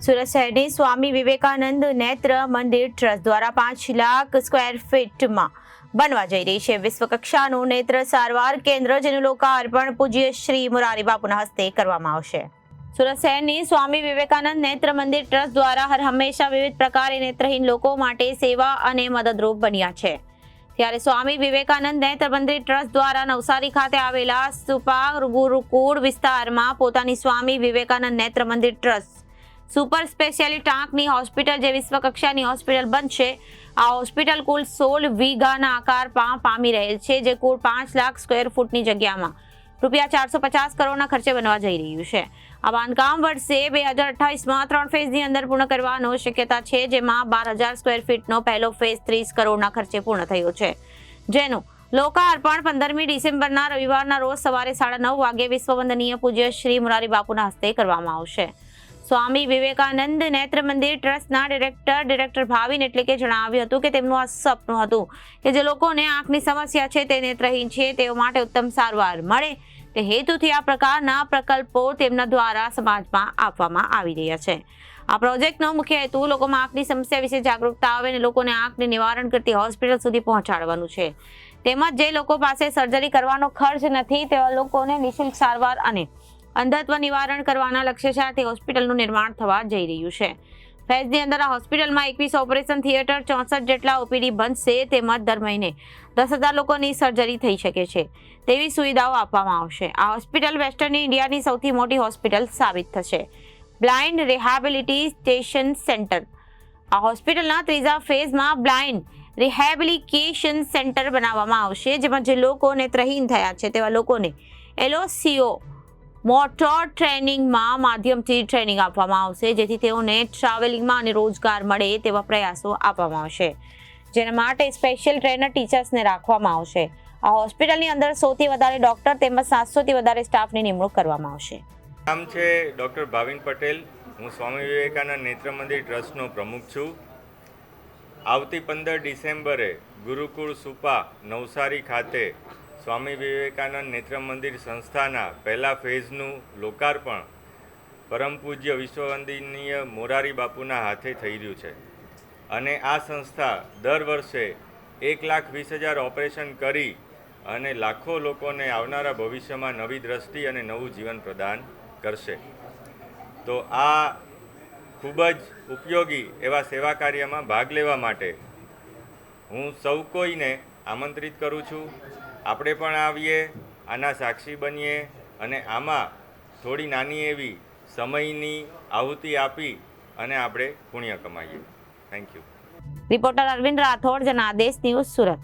સુરત શહેરની સ્વામી વિવેકાનંદ નેત્ર મંદિર ટ્રસ્ટ દ્વારા 5 લાખ સ્ક્વેર ફીટમાં બનવા જઈ રહી છે વિશ્વ કક્ષાનું નેત્ર સારવાર કેન્દ્ર, જેનું લોકાર્પણ પૂજ્ય શ્રી મોરારી બાપુના હસ્તે કરવામાં આવશે. સુરત શહેરની સ્વામી વિવેકાનંદ નેત્ર મંદિર ટ્રસ્ટ દ્વારા હર હંમેશા વિવિધ પ્રકારે નેત્રહીન લોકો માટે સેવા અને મદદરૂપ બન્યા છે. ત્યારે સ્વામી વિવેકાનંદ નેત્ર મંદિર ટ્રસ્ટ દ્વારા નવસારી ખાતે આવેલા સુપા ગુરુકુળ વિસ્તારમાં પોતાની સ્વામી વિવેકાનંદ નેત્ર મંદિર ટ્રસ્ટ સુપર સ્પેશિયાલિટી આંખની હોસ્પિટલ જે વિશ્વ કક્ષાની હોસ્પિટલ બનશે. આ હોસ્પિટલ કુલ 16 વીઘાના આકારમાં પામી રહેલ છે, જે કુલ 5 લાખ સ્ક્વેર ફૂટની જગ્યામાં ₹450 કરોડના ખર્ચે બનવા જઈ રહ્યું છે. આ બાંધકામ વર્ષે 2028માં 3 ફેઝની અંદર પૂર્ણ કરવાનો શક્યતા છે, જેમાં 12,000 સ્ક્વેર ફીટનો પહેલો ફેઝ 30 કરોડના ખર્ચે પૂર્ણ થયો છે, જેનું લોકાર્પણ 15મી ડિસેમ્બરના રવિવારના રોજ સવારે 9:30 વાગે વિશ્વવંદનીય પૂજ્ય શ્રી મોરારી બાપુના હસ્તે કરવામાં આવશે. સ્વામી વિવેકાનંદ નેત્ર મંદિર ટ્રસ્ટના ડિરેક્ટર ભાવિન એટલે કે જણાવ્યું હતું કે તેમનું આ સપનું હતું કે જે લોકોને આંખની સમસ્યા છે, તે નેત્રહીન છે, તેઓ માટે ઉત્તમ સારવાર મળે તે હેતુથી આ પ્રકારના પ્રકલ્પો તેમના દ્વારા સમાજમાં આપવામાં આવી રહ્યા છે. આ પ્રોજેક્ટનો મુખ્ય હેતુ લોકોમાં આંખની સમસ્યા વિશે જાગૃતતા આવે અને લોકોને આંખને નિવારણ કરતી હોસ્પિટલ સુધી પહોંચાડવાનું છે. તેમજ જે લોકો પાસે સર્જરી કરવાનો ખર્ચ નથી તેવા લોકોને નિઃશુલ્ક સારવાર અને અંધત્વ નિવારણ કરવાના લક્ષ્ય સાથે હોસ્પિટલનું નિર્માણ થવા જઈ રહ્યું છે. ફેઝની અંદર આ હોસ્પિટલમાં 21 ઓપરેશન થિયેટર, 64 જેટલા ઓપીડી બનશે, તેમજ દર મહિને 10,000 લોકોની સર્જરી થઈ શકે છે તેવી સુવિધાઓ આપવામાં આવશે. આ હોસ્પિટલ વેસ્ટર્ન ઇન્ડિયાની સૌથી મોટી હોસ્પિટલ સાબિત થશે. Blind rehabilitation centre. આ હોસ્પિટલના ત્રીજા ફેઝમાં બ્લાઇન્ડ રિહેબિલિટેશન સેન્ટર બનાવવામાં આવશે, જેમાં જે લોકો નેત્રહીન થયા છે તેવા લોકોને LOCO મોટર ટ્રેનિંગમાં માધ્યમથી ટ્રેનિંગ આપવામાં આવશે, જેથી તેઓને ટ્રાવેલિંગમાં અને રોજગાર મળે તેવા પ્રયાસો આપવામાં આવશે, જેના માટે સ્પેશિયલ ટ્રેનર ટીચર્સને રાખવામાં આવશે. આ હોસ્પિટલની અંદર 100થી વધારે ડોક્ટર તેમજ 700થી વધારે સ્ટાફની નિમણૂક કરવામાં આવશે. નામ છે ડૉક્ટર ભાવિન પટેલ. હું સ્વામી વિવેકાનંદ નેત્ર મંદિર ટ્રસ્ટનો પ્રમુખ છું. આવતી 15 ડિસેમ્બરે ગુરુકુળ સુપા નવસારી ખાતે સ્વામી વિવેકાનંદ નેત્ર મંદિર સંસ્થાના પહેલા ફેઝનું લોકાર્પણ પરમ પૂજ્ય વિશ્વવંદનીય મોરારી બાપુના હાથે થઈ રહ્યું છે. અને આ સંસ્થા દર વર્ષે 1,20,000 ઓપરેશન કરી અને લાખો લોકોને આવનારા ભવિષ્યમાં નવી દ્રષ્ટિ અને નવું જીવન પ્રદાન કરશે. તો આ ખૂબ જ ઉપયોગી એવા સેવા કાર્યમાં ભાગ લેવા માટે હું સૌ કોઈને આમંત્રિત કરું છું. આપણે પણ આવીએ, આના સાક્ષી બનીએ અને આમાં થોડી નાની એવી સમયની આહુતિ આપી અને આપણે પુણ્ય કમાઈએ. Thank you. Reporter Arvind Rathod, Janadesh news, Surat.